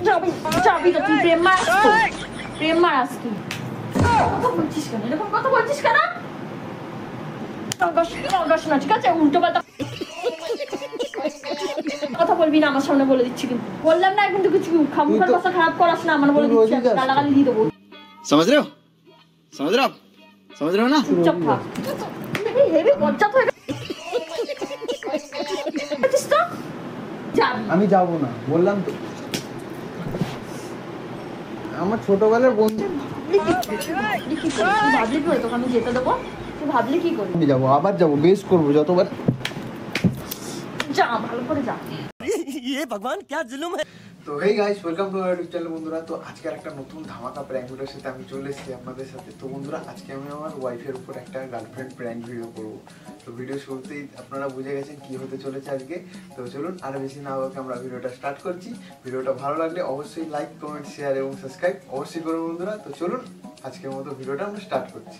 যাবি তো তুই, প্রেম মারাস তুই। কথা বলছিস কেন, এরকম কথা বলছিস কেন? না ঠিক আছে, উল্টো পাল্টা কথা বলবি না আমার সামনে, বলে দিচ্ছি কিন্তু। বললাম না কিন্তু কিছু খামুখার কথা খারাপ করাস না আমার, বলে দিচ্ছি গালাগালি দিয়ে দেবো। समझ रहे हो ना? চুপচাপ থাক। হেভি বজ্জাত হয়ে গেছিস তো। আমি যাবো না, বললাম তো। আমার ছোটবেলার বন্ধু। ভাবলি কি করে তোকে আমি যেতে দেবো? তুই ভাবলি কি করে? আমি যাবো, আবার যাবো, বেশ করবো যতবার। যা, ভালো করে যা। ये भगवान क्या जुल्म है। তো hey guys, welcome to our YouTube channel বন্ধুরা। তো আজকে একটা নতুন ধামাকা প্র্যাঙ্ক ভিডিওর সাথে আমি চলে এসেছি আপনাদের সাথে। তো বন্ধুরা, আজকে আমি আমার ওয়াইফের উপর একটা গার্লফ্রেন্ড প্র্যাঙ্ক ভিডিও করবো। তো ভিডিও শুরুতেই আপনারা বুঝে গেছেন কি হতে চলেছে আজকে। তো চলুন আর বেশি না হোক, আমরা ভিডিওটা স্টার্ট করছি। ভিডিওটা ভালো লাগলে অবশ্যই লাইক, কমেন্ট, শেয়ার এবং সাবস্ক্রাইব অবশ্যই করুন বন্ধুরা। তো চলুন আজকের মতো ভিডিওটা আমরা স্টার্ট করছি।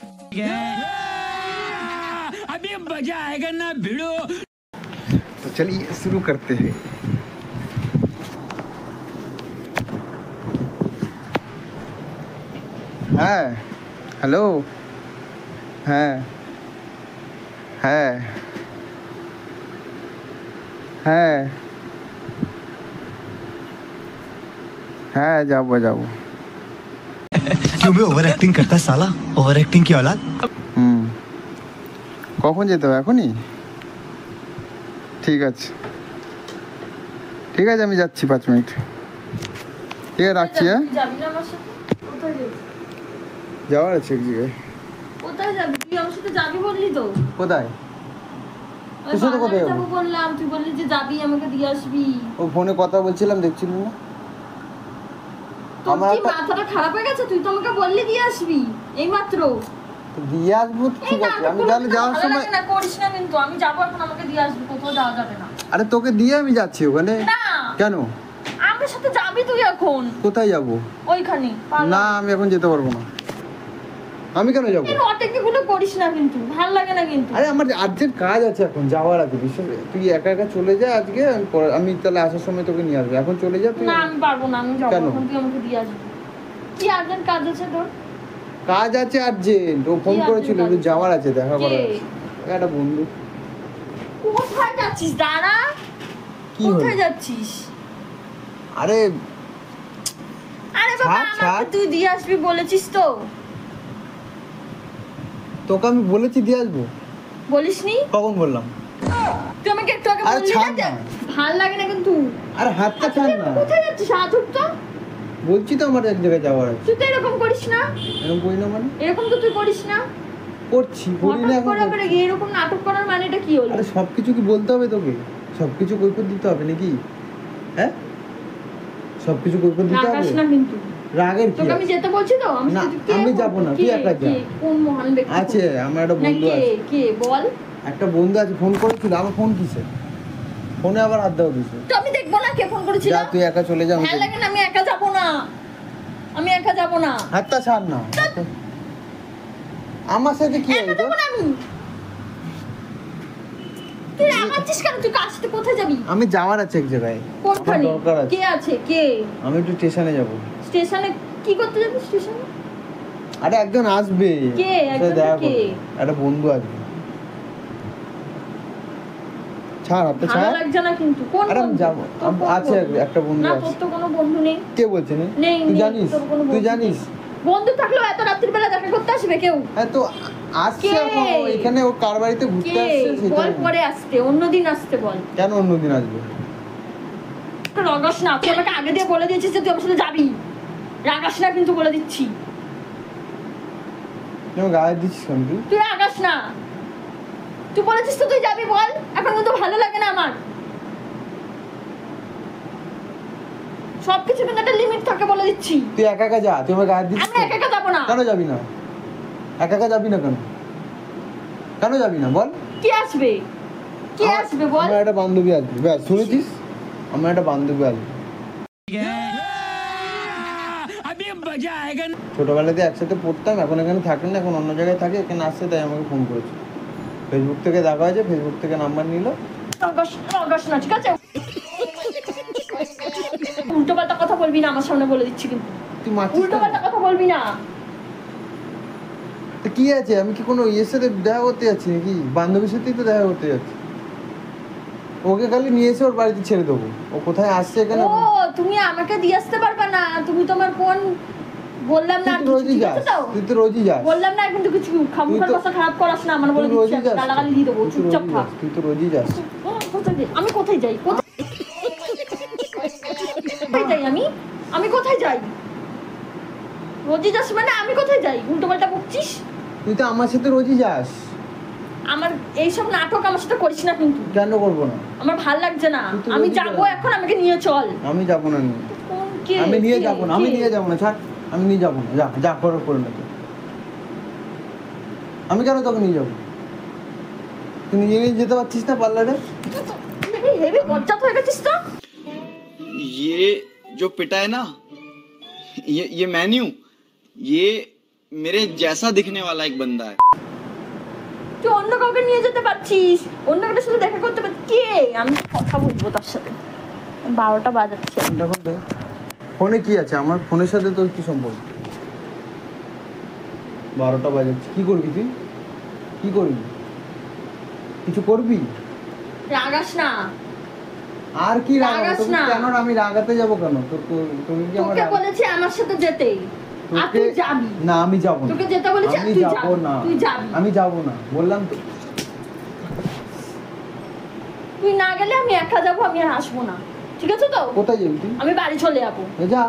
अभी मजा आएगा ना भिड़ो। तो चलिए शुरू करते हैं। হ্যাঁ, হ্যালো। হ্যাঁ হ্যাঁ হ্যাঁ হ্যাঁ, যাবো। क्यों भी ओवर एक्टिंग करता है साला, ओवर एक्टिंग की औलाद। কখন যেতে হবে? এখনই? ঠিক আছে আমি যাচ্ছি 5 মিনিট। ঠিক আছে, রাখছি। হ্যাঁ, যাবি না আমার সাথে? কোথায় যাবি? যাওয়ার আছে এক জায়গায়। কোথায় যাবি? তুই আমার সাথে যাবি বললি তো। কোথায়? তোর সাথে কোথায় যাবো? বললাম, তুই বললি যে যাবি, আমাকে দিয়ে আসবি। ও ফোনে কথা বলছিলাম, দেখছিলি না? তোর কি মাথাটা খারাপ হয়ে গেছে? তুই তো আমাকে বললি দিয়ে আসবি এইমাত্র। দিয়ে আসবো, ঠিক আছে। আমি তাহলে যাওয়ার সময় না করিস না কিন্তু। আমি যাবো এখন, আমাকে দিয়ে আসবি। কোথাও যাওয়া যাবে না। আরে তোকে দিয়ে আমি যাচ্ছি ওখানে। না। কেন? আমার সাথে যাবি তুই এখন। কোথায় যাবো? ওইখানে। না, আমি এখন যেতে পারবো না। আমি কেন যাবো? এই অটেকগুলো করিস না কিন্তু, ভালো লাগে না কিন্তু। আরে আমার আর্জেন্ট কাজ আছে, এখন যাওয়ার আছে। বিশ্বাস, তুই একা চলে যা আজকে। আমি তাহলে আসার সময় তোকে নিয়ে আসবো। এখন চলে যা তুই। না, আমি পারবো না, আমি যাবো এখন। তুই আমাকে দিয়ে আসবি। কি আর্জেন্ট কাজ আছে তোর? কাজ আছে আর্জেন্ট। ও ফোন করেছিল, একটু যাওয়ার আছে, দেখা করার আছে। একটা বন্ধু। কোথায় যাচ্ছিস? দাঁড়া। কোথায় যাচ্ছিস? আরে বাবা, আমাকে তুই দিয়ে আসবি বলেছিস তো। তোকে আমি বলেছি দিয়ে আসবো। বলিসনি? কখন বললাম? তুই আমাকে একটু আগে বললি না। ভাল লাগে না কিন্তু। আরে হাতটা ছাড় না। কোথায় যাচ্ছিস? হাত উঠ তো। বলছি তো আমার এক জায়গায় যাওয়ার আছে। তুই তো এরকম করিস না। এরকম করি না মানে? এরকম তো তুই করিস না। করছি, করি না এখন। এরকম নাটক করার মানেটা কি হলো? আরে সবকিছু কি বলতে হবে তোকে? সবকিছু কৈফিয়ত দিতে হবে নাকি? হ্যাঁ, সবকিছু কৈফিয়ত দিতে হবে? রাগাস না কিন্তু। রাগের কি? তোকে আমি যেতে বলছি তো। আমি যাব না, তুই একা যা। কোন মহান ব্যক্তি আছে? আমার একটা বন্ধু আছে। কে বল? একটা বন্ধু আছে, ফোন করেছিল। আমার ফোন কিসে? ফোনে আবার হাত দাও কিসে? তো আমি দেখবো না কে ফোন করেছিল। যা, তুই একা চলে যা। ভালো লাগে না, আমি একা যাব না। হাতটা ছাড় না। আমার সাথে কি হলো? তুই রাগাচ্ছিস কেন? তুই কার সাথে কোথায় যাবি? আমি যাওয়ার আছে এক জায়গায়। কোনখানে? দরকার আছে। কে আছে? কে? আমি একটু স্টেশনে যাব। স্টেশনে কি করতে যাবি? স্টেশনে? আরে একজন আসবে। কে? একজন কে? একটা বন্ধু আসবে। ছাড়, হাতটা ছাড়। ভালো লাগছে না কিন্তু। কোন বন্ধু? আরে আমি যাব। আছে একটা বন্ধু না, আছে। তোর তো কোনো বন্ধু নেই। কে বলছে নেই? তুই জানিস? তুই জানিস? বন্ধু থাকলেও এত রাত্রির বেলা দেখা করতে আসবে কেউ? হ্যাঁ, তো আসছে এখন এখানে। ও কার বাড়িতে ঘুরতে আসছে সেটা বল। পরে আসতে, অন্যদিন আসতে বল। কেন অন্যদিন আসবে? রাগাস না। তুই আমাকে আগে দিয়ে বলে দিয়েছিস যে তুই আমার সাথে যাবি। রাগাস না কিন্তু, বলে দিচ্ছি। তুই গায়ে দিচ্ছিস কেন? তুই রাগাস না। তুই বলেছিস তো তুই যাবি, বল। এখন কিন্তু ভালো লাগে না আমার। সবকিছু কিন্তু একটা লিমিট থাকে, বলে দিচ্ছি। তুই একা যা। তুই আমার গায়ে দিচ্ছিস। আমি একা যাবো না। কেন যাবি না? একা যাবি না কেন? কেন যাবি না বল? কে আসবে? বল। আমার একটা বান্ধবী আসবে। ব্যাস, শুনেছিস? আমার একটা বান্ধবী আসবে। ছোটবেলাতে একসাথে পড়তাম, এখন এখানে থাকে না, এখন অন্য জায়গায় থাকে। এখানে আসছে, তাই আমাকে ফোন করেছে। ফেসবুক থেকে দেখা হয়েছে, ফেসবুক থেকে নাম্বার নিল। রাগাস না, ঠিক আছে? উল্টো পাল্টা কথা বলবি না আমার সামনে, বলে দিচ্ছি কিন্তু। তুই মারছিস উল্টো পাল্টা কথা বলবি না। তো কি আছে, আমি কি কোনো ইয়ের সাথে দেখা করতে যাচ্ছি নাকি? বান্ধবীর সাথেই তো দেখা করতে যাচ্ছি। ওকে খালি নিয়ে এসে ওর বাড়িতে ছেড়ে দেবো। ও কোথায় আসছে এখানে? ও তুমি আমাকে দিয়ে আসতে পারবে না, তুমি তোমার ফোন বললাম না, তুই তো রোজই যাস, তুই তো রোজই যাস। বললাম না কিন্তু কিছু খামুখার ভাষা খারাপ করাস না আমার, বলে দিচ্ছি গালাগালি দিয়ে দেবো, চুপচাপ থাক। তুই তো রোজই যাস। আমি কোথায় যাই? কোথায় যাই আমি কোথায় যাই? রোজই যাস মানে আমি কোথায় যাই? উল্টো পাল্টা বকছিস। তুই তো আমার সাথে রোজই যাস। আমার এইসব নাটক আমার সাথে করিস না কিন্তু। কেন করবো না? আমার ভাল লাগছে না। আমি যাবো এখন, আমাকে নিয়ে চল। আমি যাবো না, আমি নিয়ে যাবো না, আমি নিয়ে যাবো না, ছাড়, আমি নিয়ে যাবো না। যা যা করো করে না। আমি কেন তোকে নিয়ে যাবো? তুই নিজে নিয়ে যেতে পারছিস না পার্লারে? হেভি বজ্জাত হয়ে গেছিস তো। ये जो पिटा है ना, ये मैं नहीं हूँ, ये मेरे जैसा दिखने वाला एक बंदा है। তুই অন্য কাউকে নিয়ে যেতে পারছিস, অন্য কাউকে সাথে দেখা করতে পারছিস। কে? আমি কথা বলবো তার সাথে। 12টা বাজাচ্ছে। দেখো তো ফোনে কি আছে? আমার ফোনের সাথে তোর কি সম্পর্ক? 12টা বাজাচ্ছে। কি করবি তুই? কি করবি? কিছু করবি? রাগাস না। আর কি রাগাবো? রাগাস তোকে না। কেন আমি রাগাতে যাবো কেন? তুমি কি আমার তোকে বলেছি আমার সাথে যেতে, আর তুই যাবি না? আমি যাবো না। তোকে যেতে বলেছি, আমি তুই যাবো না। তুই যাবি। আমি যাবো না, বললাম তো। তুই না গেলে আমি একা যাবো, আমি আর আসবো না, ঠিক আছে তো? কোথায় যাবি তুই? আমি বাড়ি চলে যাবো। যা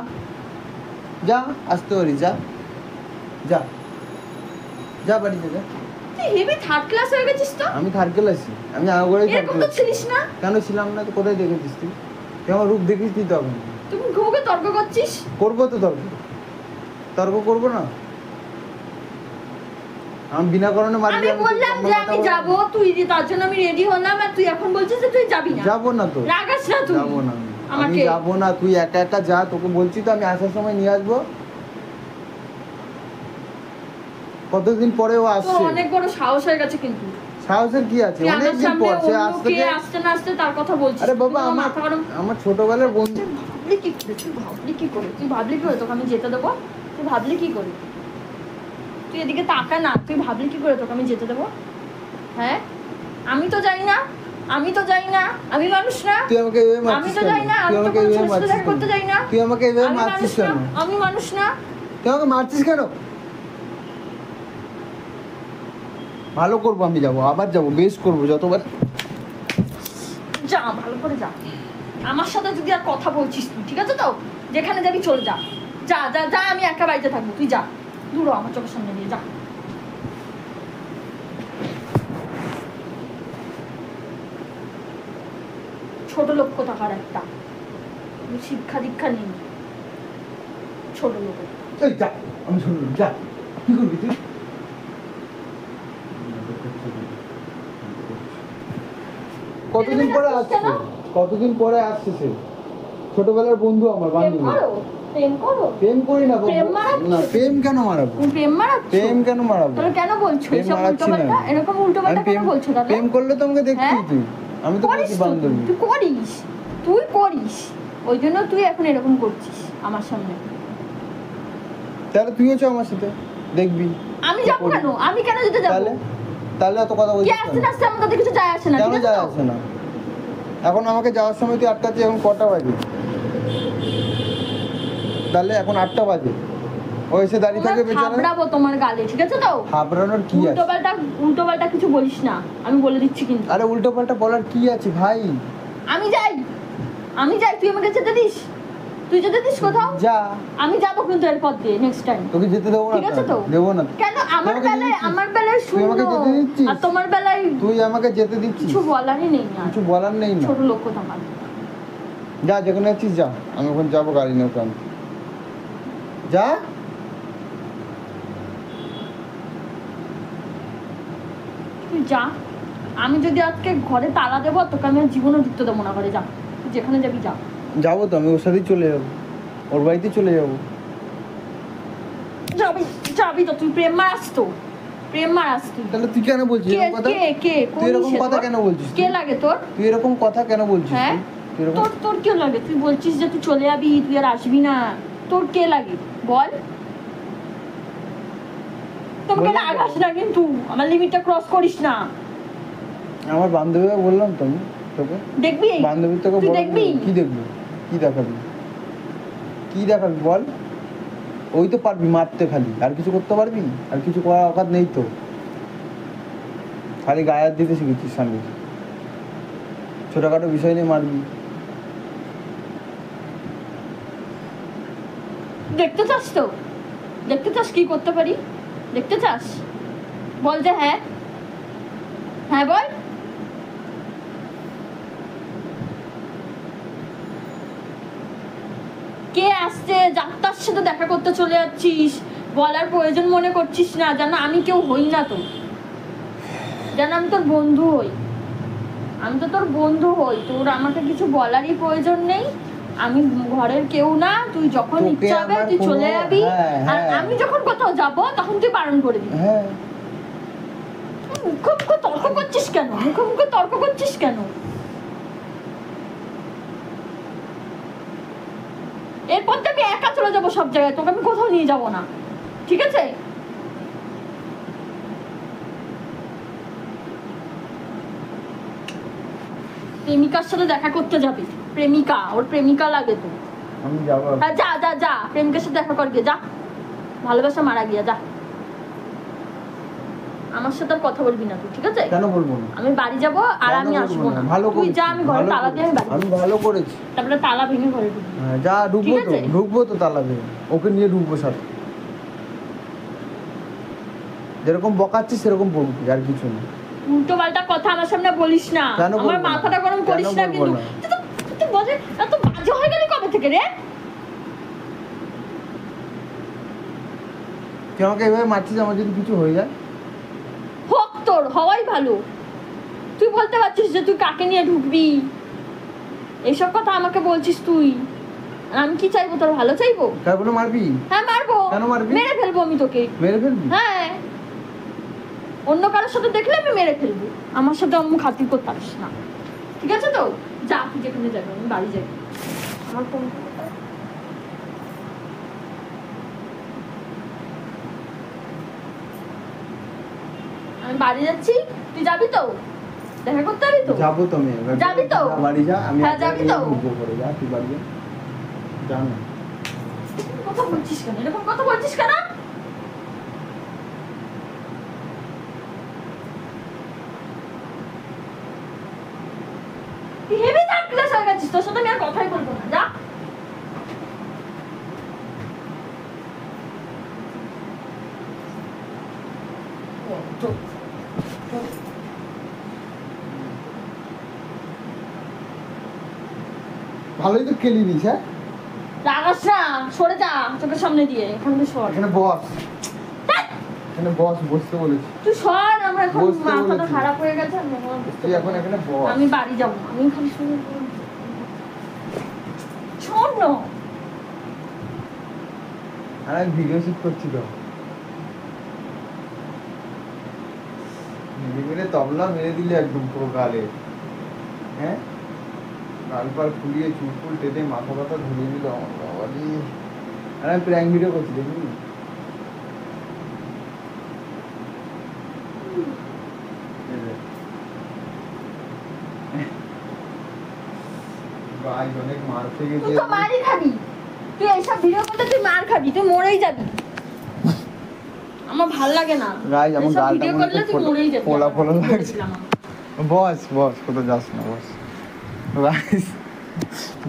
যা, আসতে পারি, যা যা যা বাড়িতে যা। তুই হেভি থার্ড ক্লাস হয়ে গেছিস তো। আমি থার্ড ক্লাসি? আমি আগরেই থার্ড এরকম তো ক্লাস। ছিলিস না। কেন ছিলাম না? তো কোথায় দেখেছিস তুই? তুই আমার রূপ দেখিস তুই তখন? তুমি ঘুমোকে তর্ক করছিস। করবো তো তর্ক, তর্ক করবো না? আমি বিনা কারণে মারি? আমি বললাম যে আমি যাব, তুই তার জন্য আমি রেডি হলাম, আর তুই এখন বলছিস যে তুই যাবি না। যাবো না তো। রাগাস না তুই। যাবো না, আমি আমাকে যাবো না। তুই একা একা যা, তোকে বলছি তো আমি আসার সময় নিয়ে আসবো। কতদিন পরে ও তো আসছে। অনেক বড় সাহস হয়ে গেছে কিন্তু। সাহসের কি আছে? তুই আমার অনেকদিন সামনে পর সে অন্য আসতে কে আসতে না আসতে তার কথা বলছিস। আরে বাবা, তুই আমার মাথা গরম। আমার ছোটবেলার বন্ধু। ভাবলি কি করে? তুই ভাবলি কি করে? তুই ভাবলি কি করে তোকে আমি যেতে দেবো? তুই ভাবলি কি করে? তুই এদিকে তাকা না। তুই ভাবলি কি করে তোকে আমি যেতে দেবো? হ্যাঁ, আমি তো জানি না, আমি তো জানি না, আমি মানুষ না। তুই আমাকে এইভাবে আমি মারছিস তো কেন? জানি না, তুই আমি তো আমাকে কোনো এইভাবে ছোট ছোট মারছিস করতে কেন? যাই না। তুই আমাকে এইভাবে আমি মারছিস মানুষ না, কেন? আমি মানুষ না। তুই আমাকে মারছিস কেন? ভালো করবো, আমি যাবো, আবার যাবো, বেশ করবো যতবার। যা, ভালো করে যা। আমার সাথে যদি আর কথা বলছিস তুই, ঠিক আছে তো? যেখানে যাবি চলে যা, যা যা যা। আমি একা বাড়িতে থাকবো, তুই যা, দূর হ আমার চোখের সামনে দিয়ে, যা। ছোট লোক কোথাকার একটা, শিক্ষা দীক্ষা নেই, ছোট লোক। এই যা, আমি শুনলাম, যা। কি করবি তুই? কতদিন পরে আসছে? কতদিন পরে আসছে সে? ছোটবেলার বন্ধু, আমার প্রেম বান্ধবী। করো, প্রেম করো। প্রেম করি না বাবু। প্রেম মারাচ্ছ? না, প্রেম কেন মারাবো? তুমি প্রেম মারাচ্ছ? প্রেম কেন মারাবো? তাহলে কেন বলছো প্রেম এসব মারাচ্ছি না। উল্টোপাল্টা? এরকম উল্টোপাল্টা আমি কেন বলছো তাহলে? প্রেম করলে তো আমাকে দেখতিস হ্যাঁ? তুই। আমি তো করিস বলছি তো, বান্ধবী। তুই করিস, তুই করিস, ওই জন্য তুই এখন এরকম করছিস আমার সামনে। তাহলে তুইও চ আমার সাথে, দেখবি। আমি যাবো কেন? আমি কেন যেতে যাবো? তাহলে তাহলে এত কথা কে বলছিস আসতে কেন? না আসতে আমার তাতে কিছু যায় আসে না, কেন ঠিক আছে যায় তো? আসে না? এখন আমাকে যাওয়ার সময় তুই আটকাচ্ছিস। এখন কটা বাজে? তাহলে এখন 8টা বাজে। ও এসে দাঁড়িয়ে থাকে তোমার বেচারা। থাবড়াবো তোমার গালে, ঠিক আছে তো? হাবড়ানোর কি আছে? উল্টোপাল্টা কিছু বলিস না, আমি বলে দিচ্ছি কিন্তু। আরে উল্টো পাল্টা বলার কি আছে ভাই? আমি যাই, তুই আমাকে যেতে দিস? তুই যেতে দিস কোথাও? যা। আমি যাবো কিন্তু এরপর দিয়ে, নেক্সট টাইম। তোকে যেতে দেবো না। ঠিক আছে তো? দেবো না। কেন? আমার তুই আমাকে বেলায় যেতে দিচ্ছিস? আমার বেলায় তুই আমাকে শূন্য, যেতে দিচ্ছিস? আর তোমার বেলায় তুই আমাকে যেতে দিচ্ছিস? কিছু বলারই নেই না। কিছু বলার নেই না। ছোট লোক তোমার। যা, যেখানে আছিস যা। আমি ওখানে যাবো গাড়ি নিয়ে ওখানে। যা। তুই যা। আমি যদি আজকে ঘরে তালা দেবো, তোকে আমি আর জীবনে ঢুকতে দেবো না ঘরে। যা, তুই যেখানে যাবি যা। যাবো তো, আমি ওর সাথেই চলে যাবো, ওর বাড়িতে চলে যাবো। যাবি, যাবি তো। তুই প্রেম মারাস তো, প্রেম মারাস তুই। তাহলে তুই কেন বলছিস কে এরকম কথা? কে কে তুই এরকম কথা কেন বলছিস? কে লাগে তোর? তুই এরকম কথা কেন বলছিস? হ্যাঁ, এরকম তোর তোর কে লাগে? তুই বলছিস যে তুই চলে যাবি, তুই আর আসবি না, তোর কে লাগে বল? তোকে বললাম তো। রাগাস না কিন্তু, আমার লিমিটটা ক্রস করিস না। আমার বান্ধবীকে বললাম তো আমি তোকে, দেখবি বান্ধবী তোকে তুই বললাম, দেখবি কি দেখবি, কি দেখাবি, কি দেখাবি বল? ওই তো পারবি মারতে, খালি আর কিছু করতে পারবি? আর কিছু করার অকাত নেই তো, খালি গায়ে হাত দিতে শিখেছিস সামনে, ছোটখাটো বিষয় নিয়ে মারবি। দেখতে চাস তো? দেখতে চাস কি করতে পারি? দেখতে চাস? বল যে হ্যাঁ, হ্যাঁ বল। কে আসছে? যাত্রার সাথে দেখা করতে চলে যাচ্ছিস, বলার প্রয়োজন মনে করছিস না, যেন আমি কেউ হই না তো, যেন আমি তোর বন্ধু হই। আমি তো তোর বন্ধু হই, তোর আমাকে কিছু বলারই প্রয়োজন নেই। আমি ঘরের কেউ না, তুই যখন তোকে ইচ্ছা হবে আমার তুই কোনো- চলে যাবি। হ্যাঁ, আর হ্যাঁ। আমি যখন কোথাও যাব তখন তুই বারণ করে দিবি। হ্যাঁ, মুখে মুখে তর্ক করছিস কেন? মুখে মুখে তর্ক করছিস কেন? এরপর তো আমি একা চলে যাবো সব জায়গায়, তোকে আমি কোথাও নিয়ে যাবো না, ঠিক আছে? প্রেমিকার সাথে দেখা করতে যাবি? প্রেমিকা, ওর প্রেমিকা লাগে তো। আমি যাবো। হ্যাঁ যা যা যা, প্রেমিকার সাথে দেখা কর গিয়ে, যা। ভালোবাসা মারা গিয়া, যা। আমার সাথে আর কথা বলবি না তুই, ঠিক আছে? কেন বলবো না? আমি বাড়ি যাব আর কেন আমি বলবো আসবো না। ভালো তুই করেছি, যা, আমি ঘরে ভালো তালা দিয়ে আমি করেছি। বাড়ি আমি যাবো। ভালো করেছি। তারপরে তালা ভেঙে ঘরে ঢুকবি। হ্যাঁ, যা ঢুকবো ঠিক তো, আছে? ঢুকবো তো তালা ভেঙে, ওকে নিয়ে ঢুকবো সাথে। যেরকম বকাচ্ছিস সেরকম বলবি, আর কিছু না। উল্টো পাল্টা কথা আমার সামনে বলিস না, কেন বলবো আমার না? মাথাটা গরম কেন করিস না বলবো কিন্তু। না? তুই বলে এত বাজে হয়ে গেলি কবে থেকে রে? তুই আমাকে এভাবে মারছিস, আমার যদি কিছু হয়ে যায়? হোক, তোর হওয়াই ভালো। তুই বলতে পারছিস যে তুই কাকে নিয়ে ঢুকবি, এইসব কথা আমাকে বলছিস তুই। আর আমি কি চাইবো? তোর ভালো চাইবো? তারপরে মারবি? হ্যাঁ মারবো। কেন মারবি? মেরে ফেলবো আমি তোকে। মেরে ফেলবি? হ্যাঁ, অন্য কারোর সাথে দেখলে আমি মেরে ফেলবো, আমার সাথে অন্য খাতির করতে পারিস না, ঠিক আছে তো? যা, তুই যেখানে যাবি, আমি বাড়ি যাই। আমার ফোন, আমি বাড়ি যাচ্ছি, তুই যাবি তো? দেখা করতে যাবি তো? যাবো তো আমি এবার। যাবি তো? যা, বাড়ি যা, আমি হ্যাঁ, একবার যাবি নিয়ে তো? ঢুকবো ঘরে। যা, তুই বাড়ি যা। যা না। এরকম কথা বলছিস কেন? এরকম কথা বলছিস কেন? তুই হেভি থার্ড ক্লাস হয়ে গেছিস, তোর সাথে আমি আর কথাই বলবো না, যা। ভালোই তো খেলি নিস, হ্যাঁ? রাগাস না, সরে যা চোখের সামনে দিয়ে, এখান থেকে সর। এখানে বস, এখানে বস, বসতে বলেছি। তুই সর, আমার এখন বসতে মাথাটা বলেছি। খারাপ হয়ে গেছে, আমি এখন আর বসতে তুই এখন পারবো না। এখানে বস। আমি বাড়ি যাবো, আমি খালি শুনে শোন না। আর আমি ভিডিও শুট করছি তো, মেরে তবলা মেরে দিলে একদম পুরো গালে, হ্যাঁ? গাল পাল ফুলিয়ে চুল ফুল টেটে মাথা ব্যথা ধরিয়ে দিল আমার বাবারি। আর আমি প্র্যাঙ্ক ভিডিও করছি, দেখবি? ভাই অনেক মার খেয়ে তুই গেছে। তো মারই খাবি, তুই এইসব ভিডিও করতে তুই মার খাবি, তুই মরেই যাবি। আমার ভাল লাগে না গাইজ, আমার এইসব গালটা ভিডিও মনে করলে হচ্ছে তুই মরেই যাবি। ফোলা ফোলা লাগছে। বলেছিলাম আমি। বস বস, কোথাও যাস না বস। গাইজ,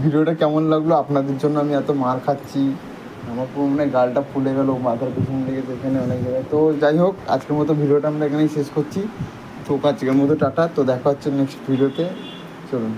ভিডিওটা কেমন লাগলো? আপনাদের জন্য আমি এত মার খাচ্ছি, আমার পুরো মানে গালটা ফুলে গেল, মাথার পেছন লেগেছে এখানে অনেক জায়গায়। তো যাই হোক, আজকের মতো ভিডিওটা আমরা এখানেই শেষ করছি। তো আজকের মতো টাটা, তো দেখা হচ্ছে নেক্সট ভিডিওতে, চলুন।